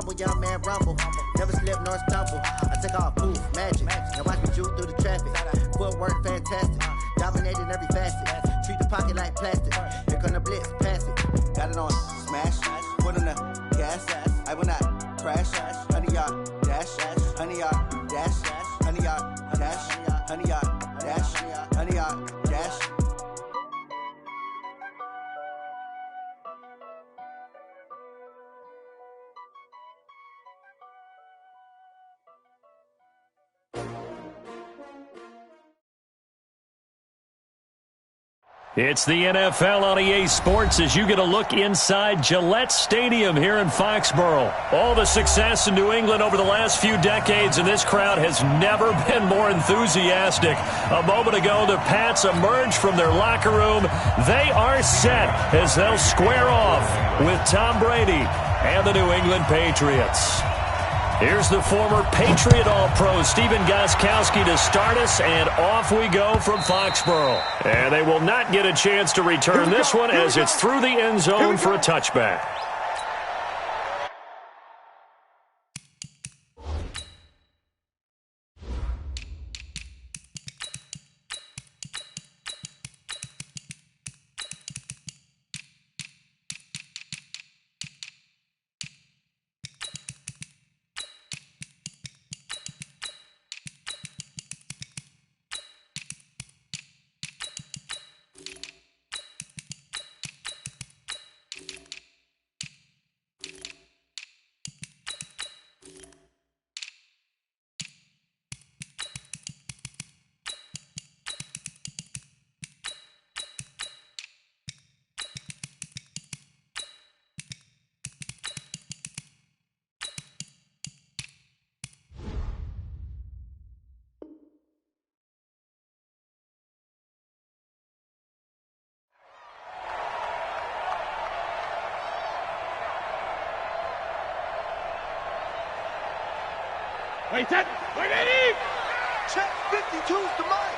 humble, young man rumble. Never slip nor stumble. I take off, poof, magic. Now watch me juke through the traffic. Footwork fantastic. Dominating every facet. Treat the pocket like plastic. Here come the blitz, pass it. Got it on smash. Put on the gas. I will not crash. 100-yard dash. 100-yard dash. 100-yard dash. 100-yard dash. 100-yard dash. It's the NFL on EA Sports as you get a look inside Gillette Stadium here in Foxborough. All the success in New England over the last few decades, and this crowd has never been more enthusiastic. A moment ago, the Pats emerged from their locker room. They are set as they'll square off with Tom Brady and the New England Patriots. Here's the former Patriot All-Pro Stephen Gostkowski to start us, and off we go from Foxborough. And they will not get a chance to return this one as it's through the end zone for a touchback. Wait, set, ready! Check 52's the mic.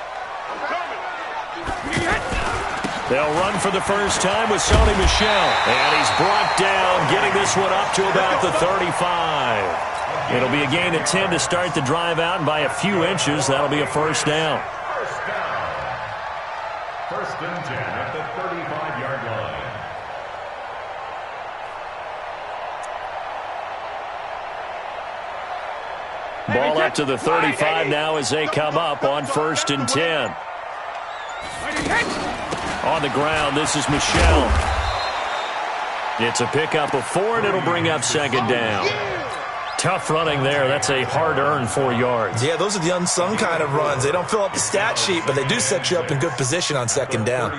They'll run for the first time with Sony Michel. And he's brought down, getting this one up to about the 35. It'll be a gain of 10 to start the drive out, and by a few inches, that'll be a first down. First and 10 at the 35-yard line. Ball up to the 35 now as they come up on first and 10. On the ground, this is Michel. It's a pickup of 4, and it'll bring up second down. Tough running there. That's a hard-earned 4 yards. Yeah, those are the unsung kind of runs. They don't fill up the stat sheet, but they do set you up in good position on second down.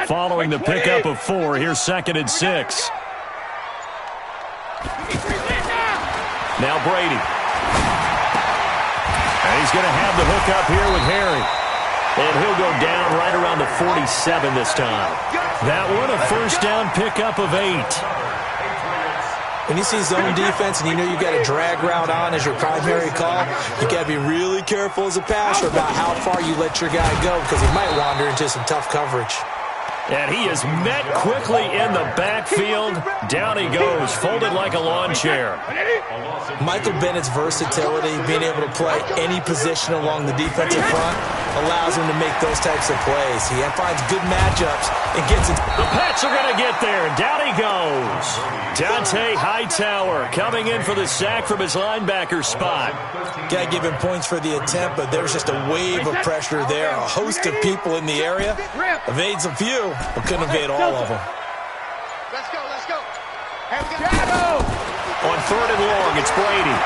Following the pickup of 4, here's second and 6. Now Brady. And he's going to have the hook up here with Harry. And he'll go down right around the 47 this time. That one, a first down pickup of 8. When you see zone defense and you know you got a drag route on as your primary call, you got to be really careful as a passer about how far you let your guy go because he might wander into some tough coverage. And he is met quickly in the backfield. Down he goes, folded like a lawn chair. Michael Bennett's versatility, being able to play any position along the defensive front, allows him to make those types of plays. He finds good matchups and gets it. The Pats are going to get there. Down he goes. Dante Hightower coming in for the sack from his linebacker spot. Got to give him points for the attempt, but there's just a wave of pressure there. A host of people in the area. Evades a few, but couldn't evade all of them. Let's go, let's go. Hey, we got On third and long, it's Brady.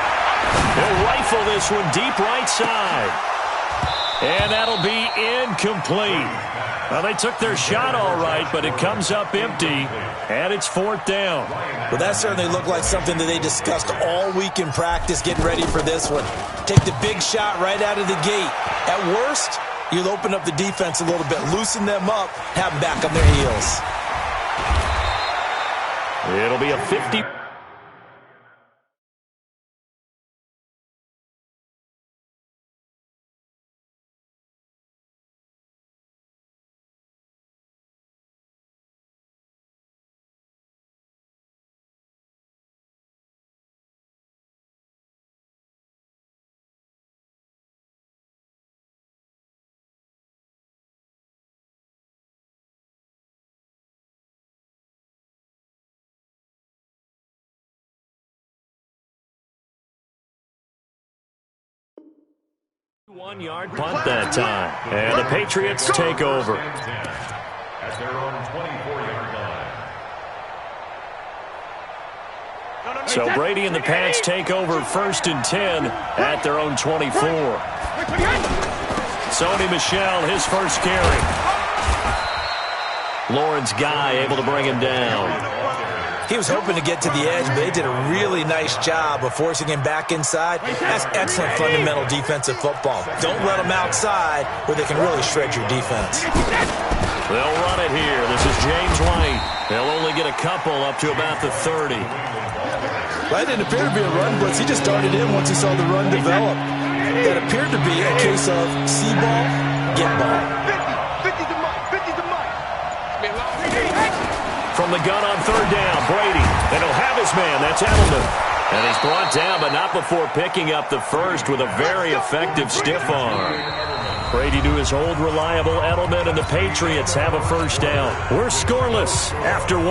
He'll rifle this one deep right side. And that'll be incomplete. Well, they took their shot all right, but it comes up empty, and it's fourth down. Well, that certainly looked like something that they discussed all week in practice, getting ready for this one. Take the big shot right out of the gate. At worst, you'll open up the defense a little bit, loosen them up, have them back on their heels. It'll be a 50. 1-yard punt that time. And the Patriots take over. At their own 24-yard line. So Brady and the Pats take over 1st and 10 at their own 24. Sony Michel, his first carry. Lawrence Guy able to bring him down. He was hoping to get to the edge, but they did a really nice job of forcing him back inside. That's excellent fundamental defensive football. Don't let them outside where they can really shred your defense. They'll run it here. This is James White. They'll only get a couple up to about the 30. That didn't appear to be a run blitz. He just started in once he saw the run develop. That appeared to be a case of see ball, get ball. 50 to Mike. 50 to Mike. From the gun on 3rd down, Brady. And he'll have his man. That's Edelman. And he's brought down, but not before picking up the first with a very effective stiff arm. Brady to his old reliable Edelman, and the Patriots have a first down. We're scoreless after 1.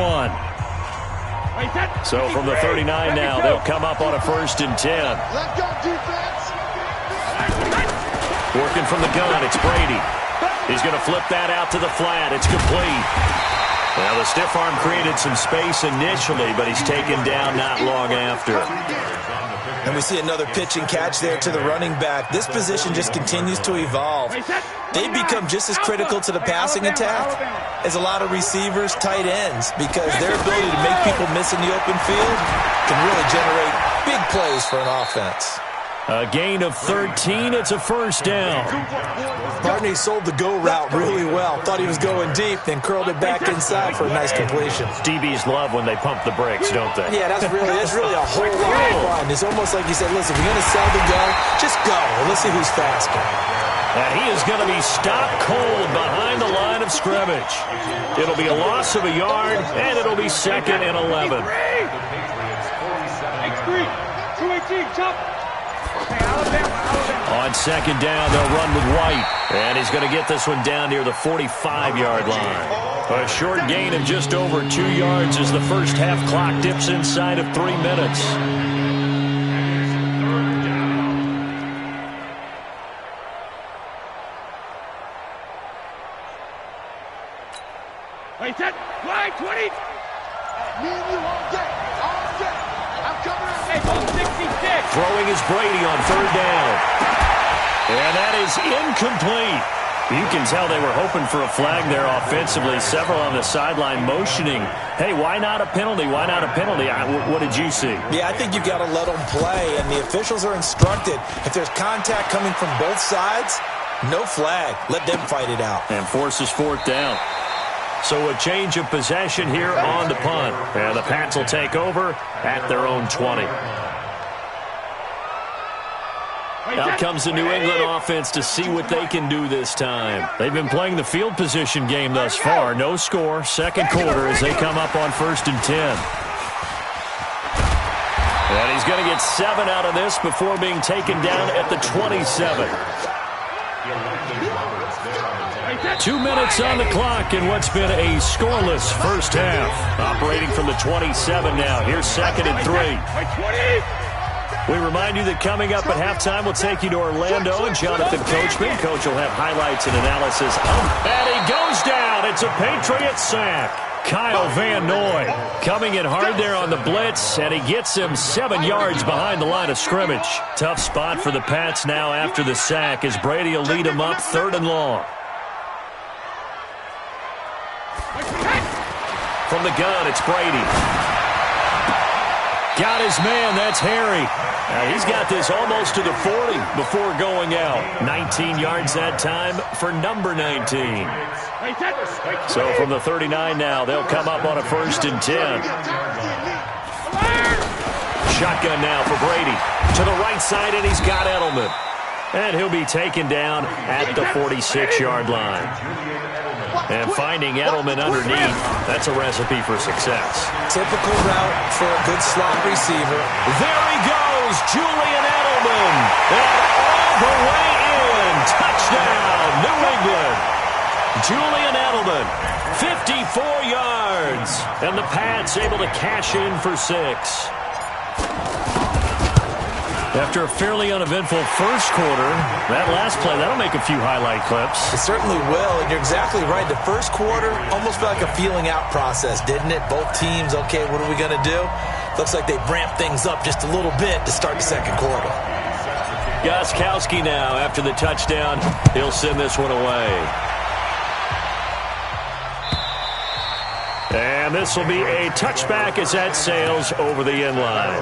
So from the 39 now, they'll come up on a 1st and 10. Let's go, defense. Working from the gun, it's Brady. He's going to flip that out to the flat. It's complete. Well, the stiff arm created some space initially, but he's taken down not long after. And we see another pitch and catch there to the running back. This position just continues to evolve. They become just as critical to the passing attack as a lot of receivers, tight ends, because their ability to make people miss in the open field can really generate big plays for an offense. A gain of 13. It's a first down. Barney sold the go route really well. Thought he was going deep, then curled it back inside for a nice completion. DBs love when they pump the brakes, don't they? Yeah, that's really a whole lot of fun. It's almost like he said, listen, if you're going to sell the go, just go. Let's see who's faster. And he is going to be stopped cold behind the line of scrimmage. It'll be a loss of a yard, and it'll be 2nd and 11. X3. 218. Jump. On 2nd down, they'll run with White. And he's going to get this one down near the 45-yard line. A short gain of just over 2 yards as the first half clock dips inside of 3 minutes. Wait, set. Wide 20. Me and you all day. All day. I'm coming out. Hey, 66. Throwing is Brady on 3rd down. And that is incomplete. You can tell they were hoping for a flag there offensively. Several on the sideline motioning, hey, why not a penalty? Why not a penalty? What did you see? Yeah, I think you've got to let them play, and the officials are instructed. If there's contact coming from both sides, no flag. Let them fight it out. And forces 4th down. So a change of possession here on the punt. And the Pats will take over at their own 20. Out comes the New England offense to see what they can do this time. They've been playing the field position game thus far. No score, 2nd quarter as they come up on 1st and 10. And he's going to get 7 out of this before being taken down at the 27. 2 minutes on the clock in what's been a scoreless first half. Operating from the 27 now. Here's 2nd and 3. We remind you that coming up at halftime, we'll take you to Orlando and Jonathan Coachman. Coach will have highlights and analysis. And he goes down. It's a Patriot sack. Kyle Van Noy coming in hard there on the blitz, and he gets him 7 yards behind the line of scrimmage. Tough spot for the Pats now after the sack as Brady will lead him up 3rd and long. From the gun, it's Brady. Got his man, that's Harry. He's got this almost to the 40 before going out. 19 yards that time for number 19. So from the 39 now, they'll come up on a 1st and 10. Shotgun now for Brady. To the right side, and he's got Edelman. And he'll be taken down at the 46-yard line. And finding Edelman underneath, that's a recipe for success. Typical route for a good slot receiver. There he goes, Julian Edelman. And all the way in. Touchdown, New England. Julian Edelman, 54 yards. And the Pats able to cash in for 6. After a fairly uneventful first quarter, that last play, that'll make a few highlight clips. It certainly will, and you're exactly right. The first quarter almost felt like a feeling out process, didn't it? Both teams, okay, what are we going to do? Looks like they ramped things up just a little bit to start the second quarter. Gostkowski now, after the touchdown, he'll send this one away. And this will be a touchback as that sails over the end line.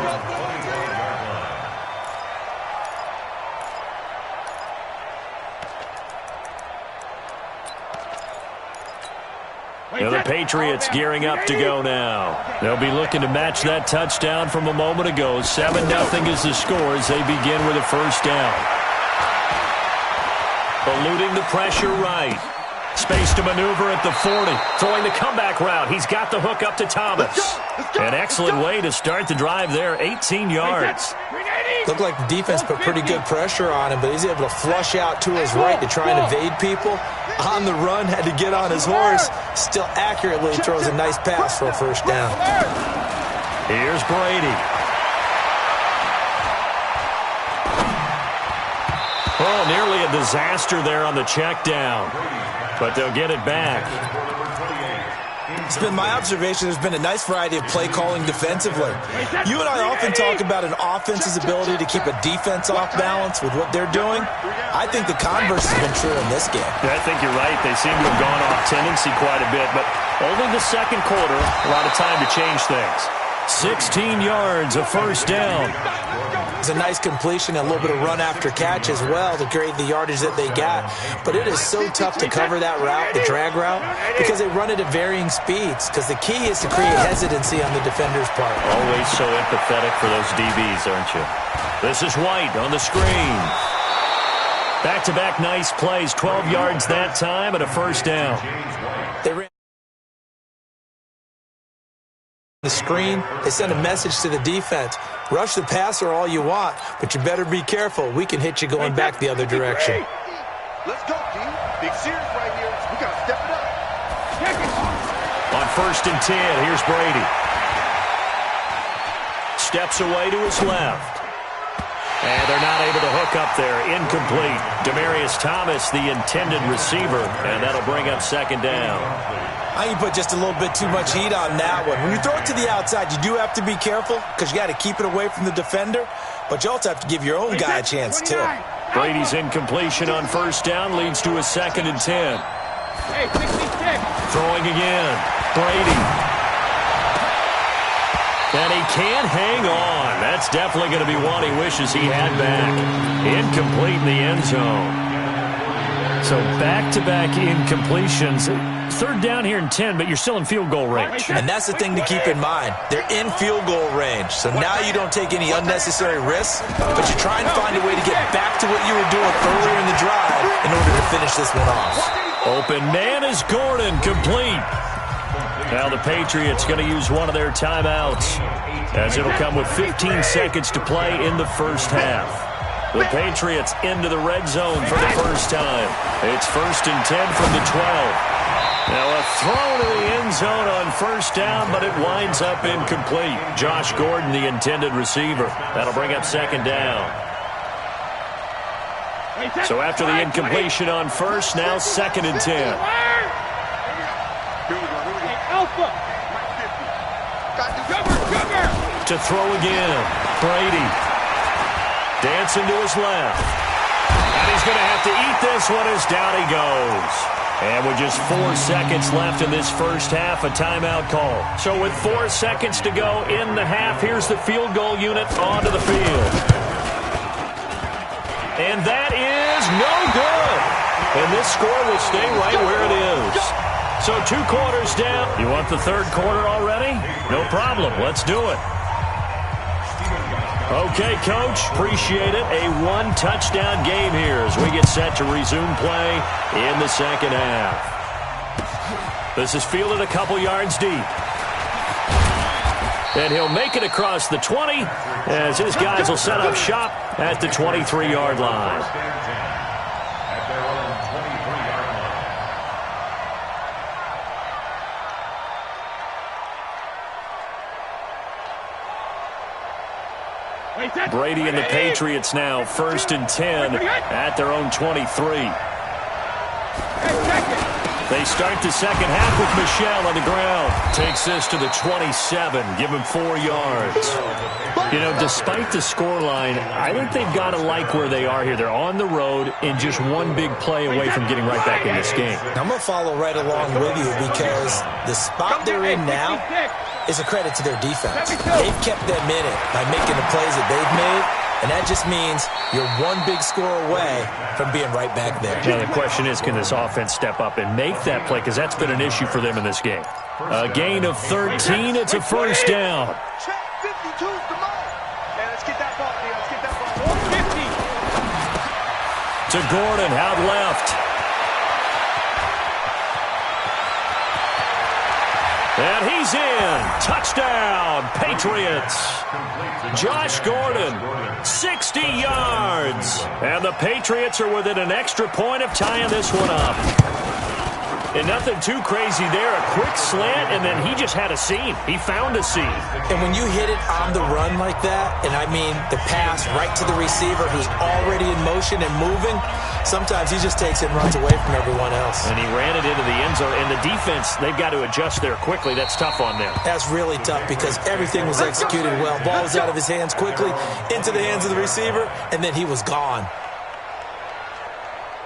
The Patriots gearing up to go now. They'll be looking to match that touchdown from a moment ago. 7-0 is the score as they begin with a first down. Eluding the pressure right. Space to maneuver at the 40. Throwing the comeback route. He's got the hook up to Thomas. An excellent way to start the drive there. 18 yards. Looked like the defense put pretty good pressure on him, but he's able to flush out to his right to try and evade people. On the run, had to get on his horse. Still accurately throws a nice pass for a first down. Here's Brady. Oh, nearly a disaster there on the check down. But they'll get it back. It's been my observation there's been a nice variety of play calling defensively. You and I often talk about an offense's ability to keep a defense off balance with what they're doing. I think the converse has been true in this game. Yeah, I think you're right. They seem to have gone off tendency quite a bit, but only the second quarter, a lot of time to change things. 16 yards, a first down. It's a nice completion and a little bit of run after catch as well to create the yardage that they got. But it is so tough to cover that route, the drag route, because they run it at varying speeds. Because the key is to create hesitancy on the defender's part. Always so empathetic for those DBs, aren't you? This is White on the screen. Back-to-back nice plays, 12 yards that time and a first down. They ran the screen. They send a message to the defense. Rush the passer all you want, but you better be careful. We can hit you going back the other direction. Let's go, team. Big series right here. We got to step it up. On 1st and 10, here's Brady. Steps away to his left. And they're not able to hook up there. Incomplete. Demaryius Thomas, the intended receiver, and that'll bring up second down. I think you put just a little bit too much heat on that one. When you throw it to the outside, you do have to be careful because you got to keep it away from the defender, but you also have to give your own guy a chance too. Brady's incompletion on first down leads to a 2nd and 10. Hey, 66. Throwing again. Brady. And he can't hang on. That's definitely going to be one he wishes he had back. Incomplete in the end zone. So back-to-back incompletions. 3rd down here and 10, but you're still in field goal range. And that's the thing to keep in mind. They're in field goal range. So now you don't take any unnecessary risks, but you try and find a way to get back to what you were doing earlier in the drive in order to finish this one off. Open man is Gordon, complete. Now the Patriots going to use one of their timeouts as it'll come with 15 seconds to play in the first half. The Patriots into the red zone for the first time. It's 1st and 10 from the 12. Now a throw to the end zone on first down, but it winds up incomplete. Josh Gordon, the intended receiver. That'll bring up second down. So after the incompletion on first, now 2nd and 10. To throw again. Brady. Dancing to his left. And he's going to have to eat this one as down he goes. And with just 4 seconds left in this first half, a timeout call. So with 4 seconds to go in the half, here's the field goal unit onto the field. And that is no good. And this score will stay right where it is. So 2 quarters down. You want the 3rd quarter already? No problem. Let's do it. Okay, Coach, appreciate it. A 1-touchdown game here as we get set to resume play in the second half. This is fielded a couple yards deep. And he'll make it across the 20 as his guys will set up shop at the 23-yard line. Brady and the Patriots now 1st and 10 at their own 23. They start the second half with Michel on the ground. Takes this to the 27, give him 4 yards. You know, despite the scoreline, I think they've got to like where they are here. They're on the road and just one big play away from getting right back in this game. I'm going to follow right along with you because the spot they're in now is a credit to their defense. They've kept them in it by making the plays that they've made, and that just means you're one big score away from being right back there. Now, the question is, can this offense step up and make that play? Because that's been an issue for them in this game. A gain of 13. It's a first down. Check 52's the mark. Man, let's get that ball, man. Let's get that ball. 50. To Gordon, out left. And he's in. Touchdown, Patriots. Josh Gordon, 60 yards. And the Patriots are within an extra point of tying this one up. And nothing too crazy there. A quick slant, and then he just had a seam. He found a seam. And when you hit it on the run like that, and I mean the pass right to the receiver who's already in motion and moving, sometimes he just takes it and runs away from everyone else. And he ran it into the end zone. And the defense, they've got to adjust there quickly. That's tough on them. That's really tough because everything was executed well. Ball was out of his hands quickly, into the hands of the receiver, and then he was gone.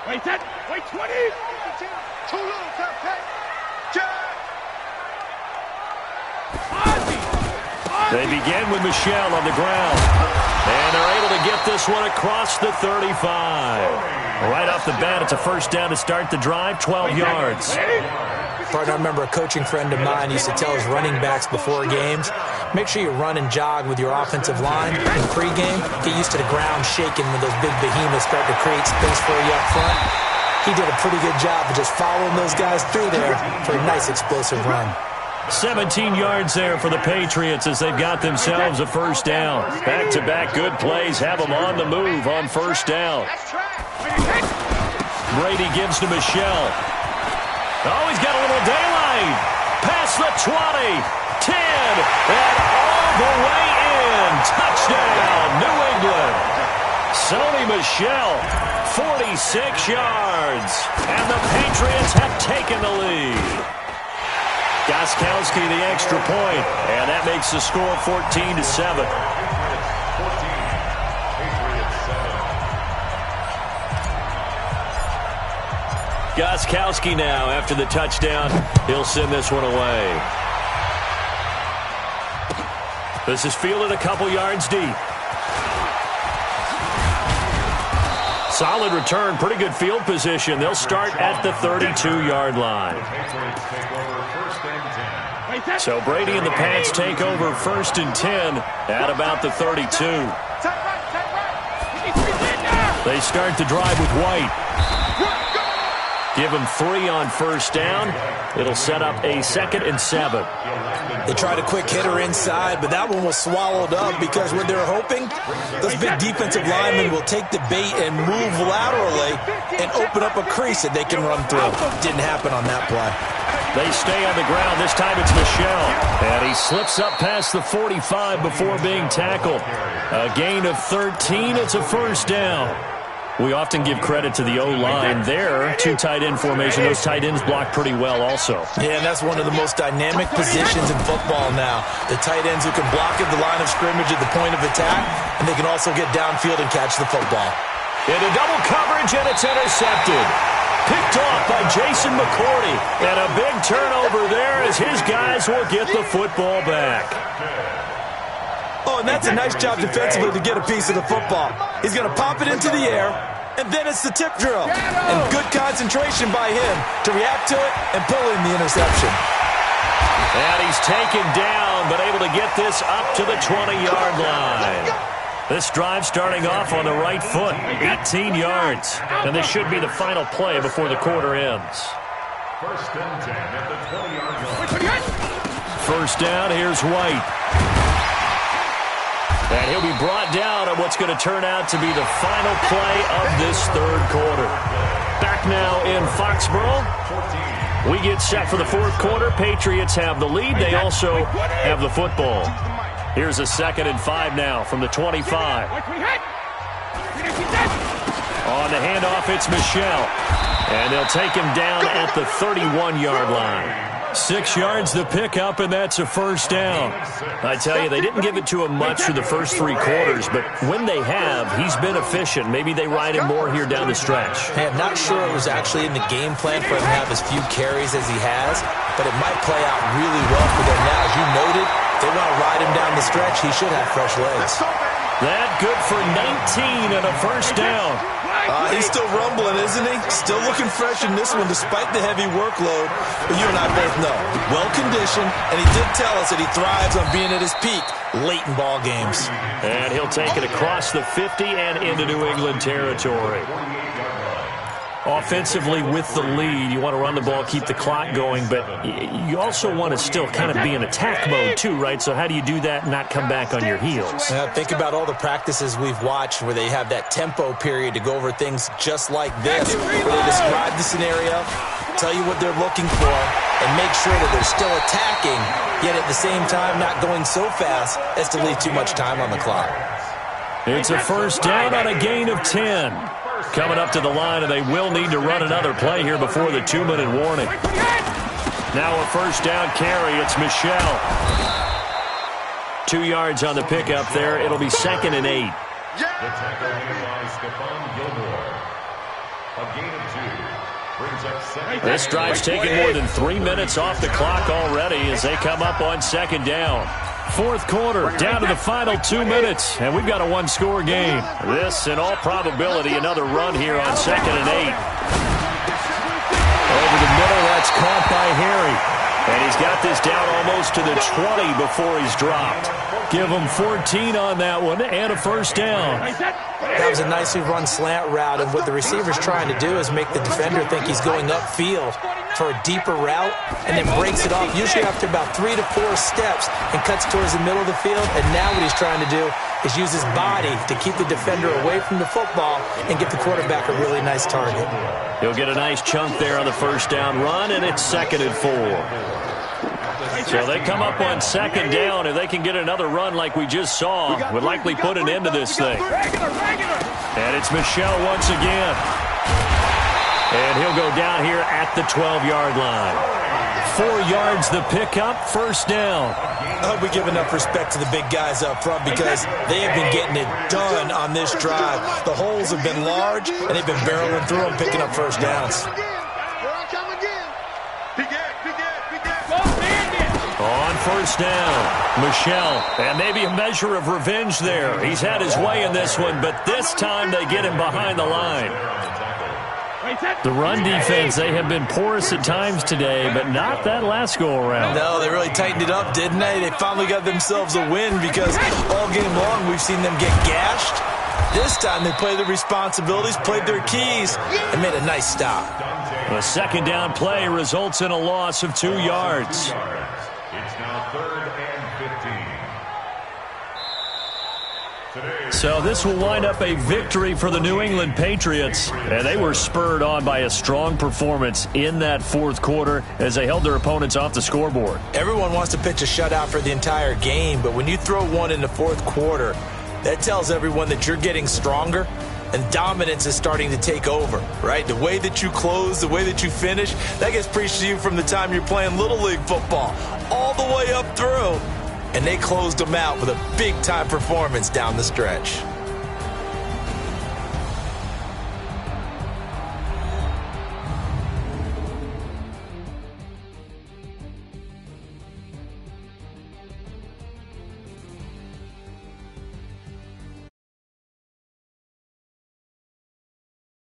Wait 10. Wait 20. Too little, They begin with Michel on the ground. And they're able to get this one across the 35. Right off the bat, it's a first down to start the drive, 12 yards. Partner, I remember a coaching friend of mine used to tell his running backs before games, make sure you run and jog with your offensive line in pregame. Get used to the ground shaking when those big behemoths start to create space for you up front. He did a pretty good job of just following those guys through there for a nice explosive run. 17 yards there for the Patriots as they've got themselves a first down. Back-to-back good plays have them on the move on first down. Brady gives to Michel. Oh, he's got a little daylight. Past the 20, 10, and all the way in. Touchdown, New England. Sony Michel, 46 yards. And the Patriots have taken the lead. Gostkowski the extra point, and that makes the score 14-7. Gostkowski now after the touchdown. He'll send this one away. This is fielded a couple yards deep. Solid return, pretty good field position. They'll start at the 32-yard line. So Brady and the Pats take over 1st and 10 at about the 32. They start the drive with White. Give him 3 on first down. It'll set up a 2nd and 7. They tried a quick hitter inside, but that one was swallowed up because what they're hoping, those big defensive linemen will take the bait and move laterally and open up a crease that they can run through. Didn't happen on that play. They stay on the ground. This time it's Michel. And he slips up past the 45 before being tackled. A gain of 13. It's a first down. We often give credit to the O-line there. 2 tight end formation. Those tight ends block pretty well also. Yeah, and that's one of the most dynamic positions in football now. The tight ends who can block at the line of scrimmage at the point of attack, and they can also get downfield and catch the football. Into double coverage, and it's intercepted. Picked off by Jason McCourty. And a big turnover there as his guys will get the football back. Oh, and that's a nice job defensively to get a piece of the football. He's going to pop it into the air, and then it's the tip drill. And good concentration by him to react to it and pull in the interception. And he's taken down, but able to get this up to the 20-yard line. This drive starting off on the right foot, 18 yards. And this should be the final play before the quarter ends. 1st and 10 at the 20-yard line. First down, here's White. And he'll be brought down on what's going to turn out to be the final play of this third quarter. Back now in Foxborough. We get set for the fourth quarter. Patriots have the lead. They also have the football. Here's a 2nd and 5 now from the 25. On the handoff, it's Michel. And they'll take him down at the 31-yard line. 6 yards the pickup, and that's a first down. I tell you, they didn't give it to him much for the first 3 quarters, but when they have, he's been efficient. Maybe they ride him more here down the stretch. Hey, I'm not sure it was actually in the game plan for him to have as few carries as he has, but it might play out really well for them now. As you noted, if they want to ride him down the stretch, he should have fresh legs. That good for 19 and a first down. He's still rumbling, isn't he? Still looking fresh in this one despite the heavy workload. But you and I both know, well-conditioned, and he did tell us that he thrives on being at his peak late in ball games. And he'll take it across the 50 and into New England territory. Offensively with the lead, you want to run the ball, keep the clock going, but you also want to still kind of be in attack mode too, right? So how do you do that and not come back on your heels? Think about all the practices we've watched where they have that tempo period to go over things just like this, where they describe the scenario, tell you what they're looking for, and make sure that they're still attacking, yet at the same time not going so fast as to leave too much time on the clock. It's a first down on a gain of 10. Coming up to the line, and they will need to run another play here before the 2-minute warning. Now a first down carry. It's Michel. 2 yards on the pickup there. It'll be 2nd and 8. The tackle made by Stephon Gilmore. A gain of 2. Brings up 2nd. This drive's taken more than 3 minutes off the clock already as they come up on 2nd down. 4th quarter, down to the final 2 minutes, and we've got a 1-score game. This, in all probability, another run here on 2nd and 8. Over the middle, that's caught by Harry. And he's got this down almost to the 20 before he's dropped. Give him 14 on that one and a first down. That was a nicely run slant route, and what the receiver's trying to do is make the defender think he's going upfield for a deeper route, and then breaks it off, usually after about 3 to 4 steps, and cuts towards the middle of the field. And now what he's trying to do is use his body to keep the defender away from the football and get the quarterback a really nice target. He'll get a nice chunk there on the first down run, and it's 2nd and 4. So they come up on 2nd down. If they can get another run like we just saw, would likely put an end to this thing. And it's Michel once again. And he'll go down here at the 12-yard line. 4 yards the pickup, first down. I hope we give enough respect to the big guys up front because they have been getting it done on this drive. The holes have been large, and they've been barreling through them, picking up first downs. On first down, Michel, and maybe a measure of revenge there. He's had his way in this one, but this time they get him behind the line. The run defense, they have been porous at times today, but not that last go-around. No, they really tightened it up, didn't they? They finally got themselves a win because all game long we've seen them get gashed. This time they played their responsibilities, played their keys, and made a nice stop. A 2nd down play results in a loss of 2 yards. It's now 3rd and 15. So this will wind up a victory for the New England Patriots. And they were spurred on by a strong performance in that 4th quarter as they held their opponents off the scoreboard. Everyone wants to pitch a shutout for the entire game, but when you throw one in the 4th quarter, that tells everyone that you're getting stronger and dominance is starting to take over, right? The way that you close, the way that you finish, that gets preached to you from the time you're playing Little League football all the way up through. And they closed them out with a big-time performance down the stretch.